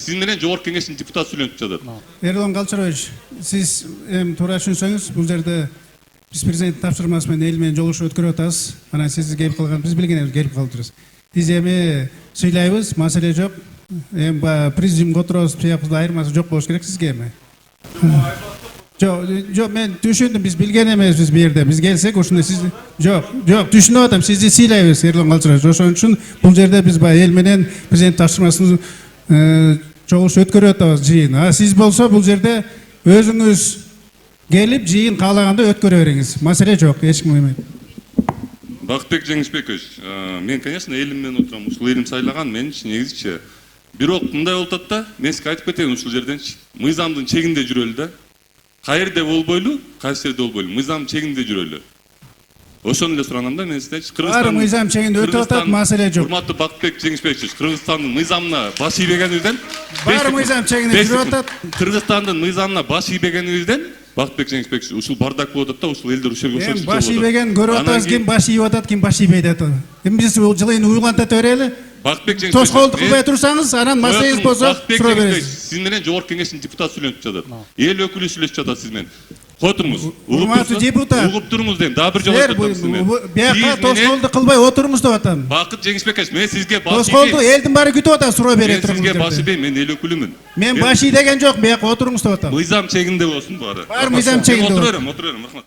Siz менен Жогорку Кеңештин депутаты сүйлөнүп жатат. Ерлан Калчарович, сиз туура түшүнсөңүз, бул жерде биз президент тапшырмасы менен эл менен жолугушуу өткөрүп атабыз. Анан сиз келип калган, биз билгенибиз келип калдырбыз. Биз эми сүйлөйбүз, маселе жок. Эми президиумга отурабыз, биякыбызда айырмасы жок болуш керек сизге эми. Жок, мен түшүндүм, биз билген эмеспиз бу жерде. Биз келсек, ушундай сиз жок, түшүнүп атам, сизди сыйлайбыз, Ерлан Калчарович. Ошон үчүн бул жерде биз эл менен президент тапшырмасын чогулуш өткөрүп атабыз жыйын. Сиз болсо бул жерде өзүңүз келип жыйын каалаганда өткөрө бериңиз. Маселе жок, эч ким эме. Бакытбек Жеңишбекович, мен, конечно, элим менен отурам. Ушул элим сайлаган менчи негизичи. Бирок мындай болуп атат да, мен сизге айтып кетейин ушул жерденчи. Мыйзамдын чегинде жүрөлү да. Кайерде болбойлу, кайсы жерде болбойлу. Мыйзам чегинде жүрөлү. Ошону эле суранам да мен сизден. Баары мыйзам чегинде өтүп атат, маселе жок. Урматтуу Бакытбек Жеңишбекович, Кыргызстандын мыйзамына баш ийбегенибизден, баары мыйзам чегинде жүрүп атат. Кыргызстандын мыйзамына баш ийбегенибизден Бакытбек Жеңишбекович, ушул бардак болуп атат да, ушул элдер ушул жерге ошол. Баш ийбеген көрүп атабыз, ким баш ийип атат, ким баш ийбейт атат. Эми биз жылыйын уйлантып берели. Бакытбек Жеңишбекович, тоскоолдук кылбай турсаңыз, анан маселеңиз болсо суроо бересиз. Сиз менен Жогорку Кеңештин депутаты сүйлөнүп жатат. Эл өкүлү сүйлөшүп жатат сиз менен. Котуңуз. Урматтуу депутат. Угуп туруңуз дейм. Дагы бир жолу айтып атам сизге. Бияка тоскоолдук кылбай отуруңуз деп атам. Бакыт Жеңишбекович, мен сизге баш тоскоолдук элдин баары күтүп атат, суроо бере туруңуз. Сизге баш ийбейм, мен эл өкүлүмүн. Мен баш ий деген жок, бияка отуруңуз деп атам. Мыйзам чегинде болсун баары. Баары мыйзам чегинде. Отура берем, рахмат.